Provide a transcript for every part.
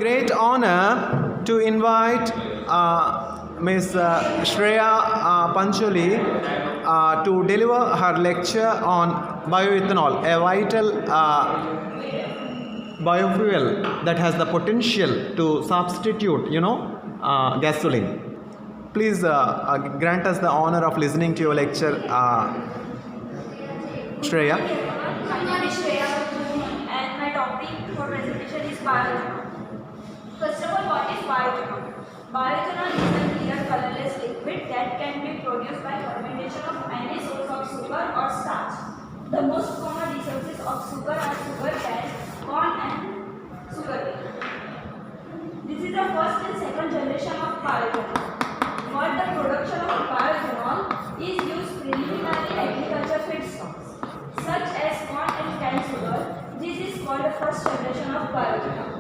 great honor to invite Miss Shreya Pancholi to deliver her lecture on bioethanol, a vital biofuel that has the potential to substitute, gasoline. Please grant us the honor of listening to your lecture, Shreya. My name is Shreya Pancholi and my topic for presentation is bioethanol. First of all, what is bioethanol? Bioethanol is a clear colorless liquid that can be produced by fermentation of any source of sugar or starch. The most common resources of sugar are sugar cane, corn and sugar cane. This is the first and second generation of bioethanol. For the production of bioethanol is used preliminary agriculture feedstocks such as corn and cane sugar. This is called the first generation of bioethanol.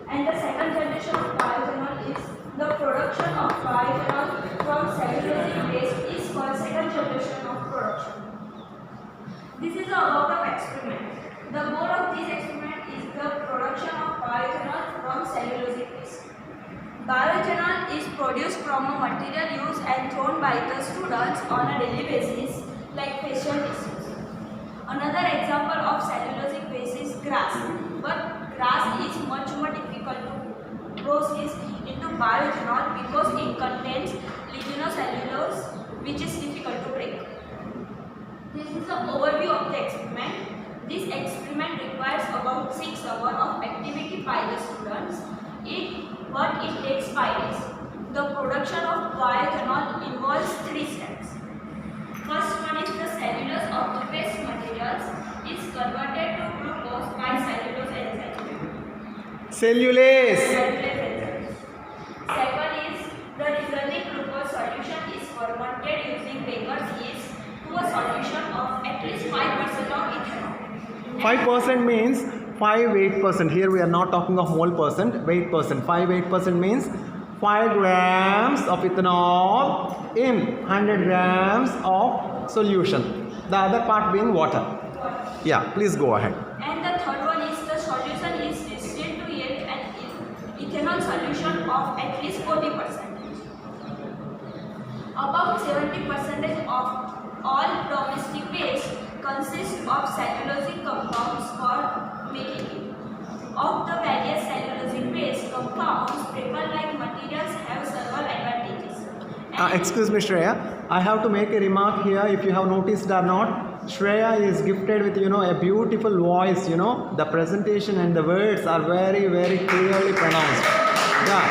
And the second generation of bioethanol is the production of bioethanol from cellulosic waste is called second generation of production. This is about of experiment. The goal of this experiment is the production of bioethanol from cellulosic waste. Bioethanol is produced from a material used and thrown by the students on a daily basis like facial tissues. Another example of cellulosic waste is grass, but grass is much more difficult to process into bioethanol because it contains lignocellulose which is difficult to break. This is an overview of the experiment. This experiment requires about 6 hours of activity by the students. But it takes 5 days. The production of bioethanol involves 3 steps. First one is the cellulose of the waste materials is converted to glucose by cellulose enzyme. Cellulase. Second is the resulting glucose solution is fermented using baker's yeast to a solution of at least 5% of ethanol. 5% means 5-8%. Here we are not talking of mole percent, weight percent. 5-8% means 5 grams of ethanol in 100 grams of solution. The other part being water. Yeah, please go ahead. And the third one is the solution is distilled to yield an ethanol solution of at least 40%. About 70% of all domestic waste consists of cellulosic compounds for making it. Of the various cellulosic waste compounds, paper-like materials have several advantages. Excuse me, Shreya. I have to make a remark here. If you have noticed or not, Shreya is gifted with a beautiful voice. The presentation and the words are very, very clearly pronounced. Yeah,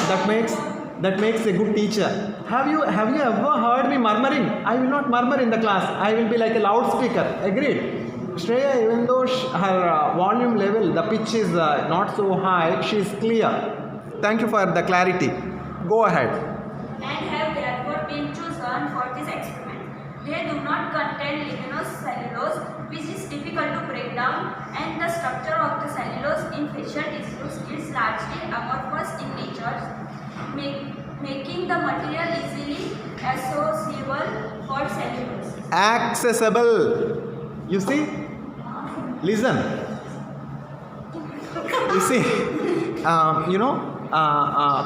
that makes a good teacher. Have you ever heard me murmuring? I will not murmur in the class. I will be like a loudspeaker. Agreed? Shreya, even though her volume level, the pitch is not so high, she is clear. Thank you for the clarity. Go ahead. And have therefore been chosen for this experiment. They do not contain lignocellulose, which is difficult to break down, and the structure of the cellulose in facial tissues is largely amorphous in nature, making the material easily accessible for cellulose. Accessible. You see? Listen. You see,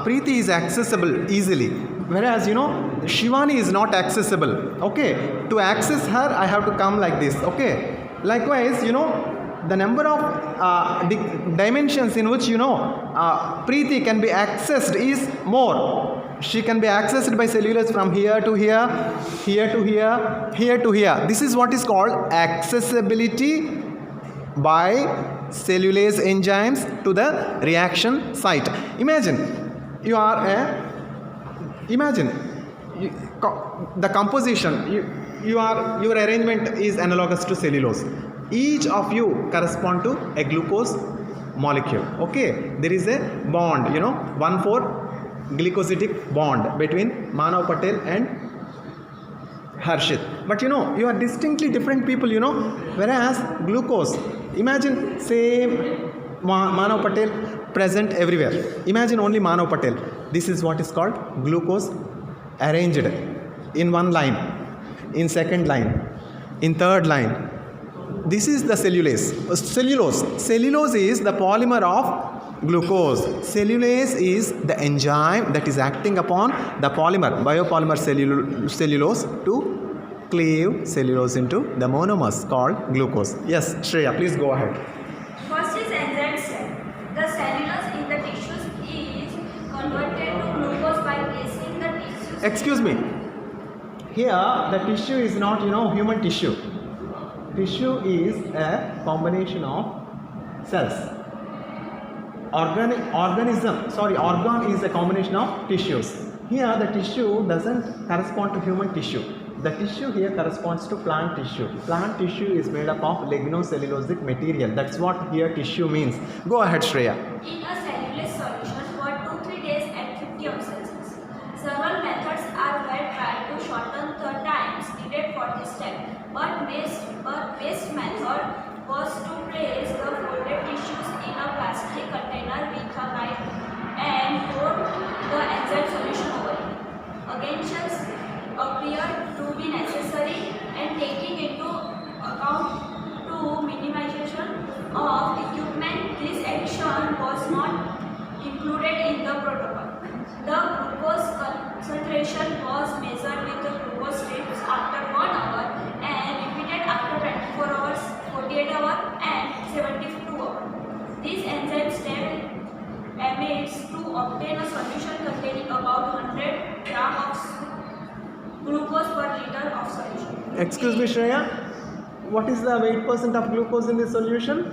Preeti is accessible easily, whereas Shivani is not accessible. Okay, to access her, I have to come like this. Okay, likewise, the number of dimensions in which Preeti can be accessed is more. She can be accessed by cellulose from here to here, here to here, here to here. This is what is called accessibility by cellulase enzymes to the reaction site. Imagine the composition. Your arrangement is analogous to cellulose. Each of you correspond to a glucose molecule. Okay, there is a bond. 1,4 glycosidic bond between Manav Patel and Harshit. But you are distinctly different people, whereas glucose, imagine same Manav Patel present everywhere. Imagine only Manav Patel. This is what is called glucose arranged in one line, in second line, in third line, this is the cellulase. Cellulose is the polymer of glucose. Cellulase is the enzyme that is acting upon the polymer, biopolymer cellulose to cleave cellulose into the monomers called glucose. Yes, Shreya, please go ahead. First is enzyme step. The cellulose in the tissues is converted to glucose by placing the tissues. Excuse me. Here, the tissue is not, human tissue. Tissue is a combination of cells. Organ is a combination of tissues. Here, the tissue doesn't correspond to human tissue. The tissue here corresponds to plant tissue. Plant tissue is made up of lignocellulosic material. That's what here tissue means. Go ahead, Shreya. In a cellulose solution for 2-3 days at 50 degrees Celsius. Several methods are were tried to shorten the times needed for this step. But best method was to place the folded tissues in a plastic container with a knife and pour the enzyme solution over it. Against appear to be necessary and taking into account to minimization of equipment, this addition was not included in the protocol. The glucose concentration was measured with the glucose strips after 1 hour and repeated after 24 hours, 48 hours and 72 hours. This enzyme step aims to obtain a solution containing about 100 grams of glucose per liter of solution. Excuse me, Shreya. What is the weight percent of glucose in this solution?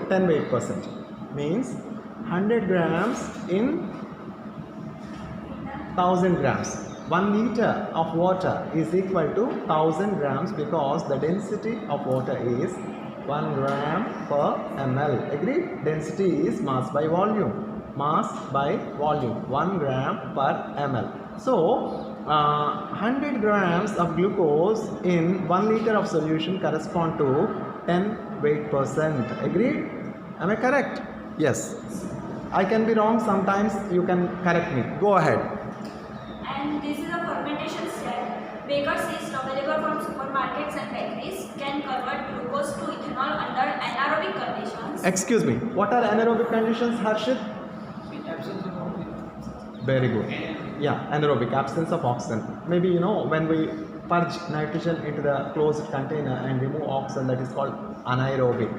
10 weight percent. Means 100 grams in 1000 grams. 1 liter of water is equal to 1000 grams because the density of water is 1 gram per ml. Agreed? Density is mass by volume. Mass by volume. 1 gram per ml. So, 100 grams of glucose in 1 liter of solution correspond to 10 weight percent. Agreed? Am I correct? Yes. I can be wrong. Sometimes you can correct me. Go ahead. And this is a fermentation step. Baker's yeast available from supermarkets and bakeries can convert glucose to ethanol under anaerobic conditions. Excuse me. What are anaerobic conditions, Harshit? Very good. Yeah, anaerobic, absence of oxygen. Maybe when we purge nitrogen into the closed container and remove oxygen, that is called anaerobic.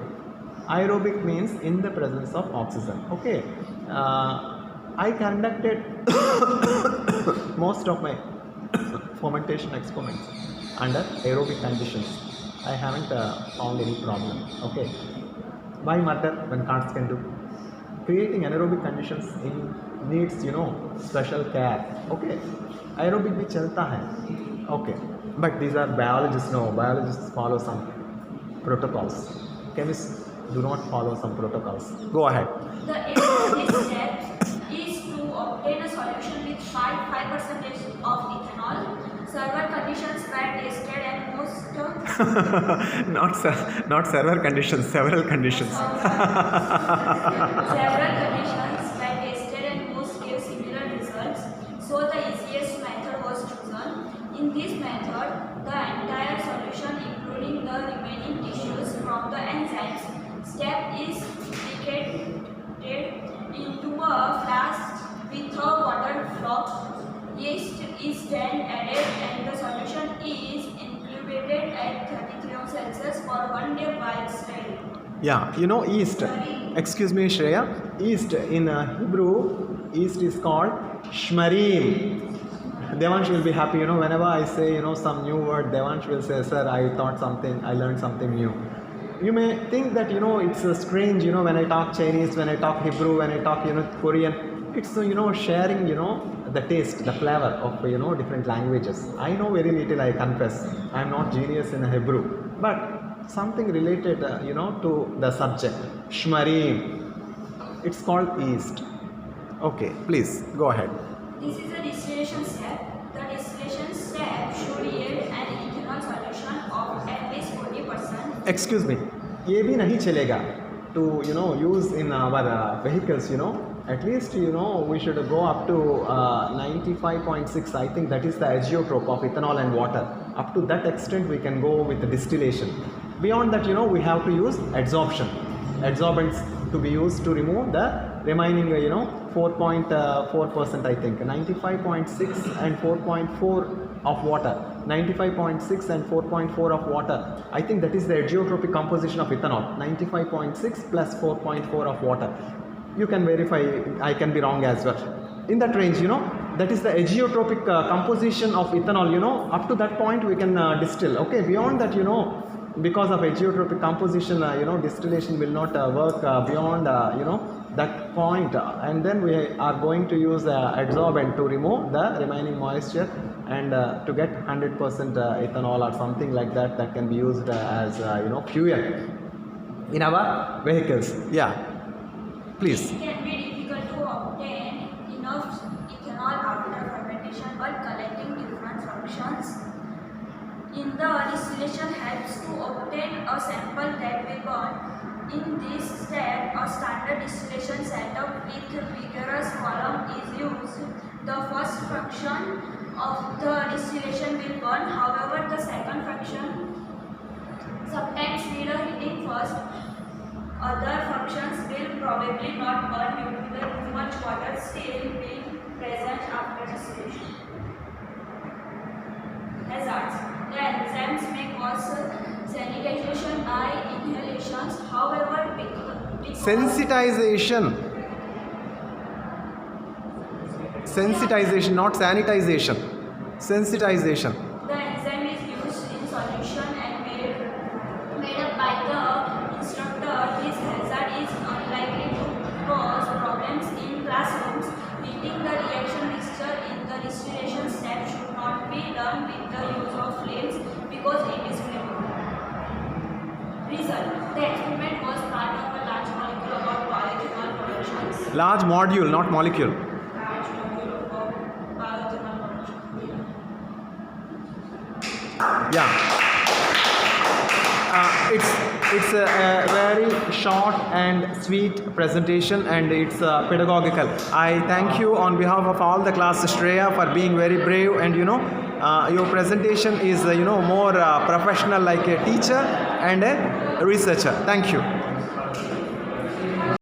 Aerobic means in the presence of oxygen. Okay. I conducted most of my fermentation experiments under aerobic conditions. I haven't found any problem. Okay. Why matter when cards can do? Creating anaerobic conditions needs special care. Okay. Aerobic bhi chalta hai. Okay. But these are biologists. No, biologists follow some protocols. Chemists do not follow some protocols. Go ahead. The aim of this step is to obtain a solution with 5% of ethanol. Several conditions were tested and most not several conditions, several conditions. Several conditions were tested and most gave similar results. So the easiest method was chosen. In this method, the entire solution, including the remaining tissues from the enzymes step, is decanted into a flask with a water flow. Yeast is then added and the solution is incubated at 33 degrees Celsius for 1 day while stirring. Yeah, yeast. Excuse me, Shreya. Yeast in Hebrew, yeast is called shmarim. Devansh will be happy, whenever I say, some new word, Devansh will say, sir, I learned something new. You may think that, it's strange, when I talk Chinese, when I talk Hebrew, when I talk, Korean. It's, sharing, the taste, the flavor of, different languages. I know very little, I confess. I'm not genius in Hebrew. But something related, to the subject. Shmarim. It's called yeast. Okay, please, go ahead. This is a distillation step. The distillation step should yield an ethanol solution of at least 40%. Excuse me, ये भी नहीं चलेगा to use in our vehicles. At least we should go up to 95.6. I think that is the azeotrope of ethanol and water. Up to that extent we can go with the distillation. Beyond that, we have to use adsorbents to be used to remove the remaining 4.4%, I think 95.6 and 4.4 of water, 95.6 and 4.4 of water. I think that is the azeotropic composition of ethanol, 95.6 plus 4.4 of water. You can verify, I can be wrong as well. In that range, that is the azeotropic composition of ethanol, up to that point we can distill. Okay, beyond that, because of azeotropic composition, distillation will not work beyond, that point, and then we are going to use adsorbent to remove the remaining moisture and to get 100% ethanol or something like that, that can be used as fuel in our vehicles. Yeah, please. It can be difficult to obtain enough ethanol after fermentation, but collecting different functions in the distillation helps to obtain a sample that will burn. In this step, a standard distillation setup with vigorous column is used. The first function of the distillation will burn, however, the second function sometimes need a heating first. Other functions will probably not burn due to the too much water still being present after distillation. Hazards. The enzymes may cause sanitization by inhalations, however, Sensitization, not sanitization. Sensitization. The enzyme is used in solution and made up by the instructor. This hazard is unlikely to cause problems in classrooms. Heating the reaction mixture in the distillation step should not be done with the use of flames because it is flammable. Result. The experiment was part of a large molecule about bioethanol production. Large module, not molecule. Large molecule about bioethanol production. Yeah. It's a very short and sweet presentation, and it's pedagogical. I thank you on behalf of all the class, Shreya, for being very brave, and your presentation is more professional, like a teacher and a researcher. Thank you.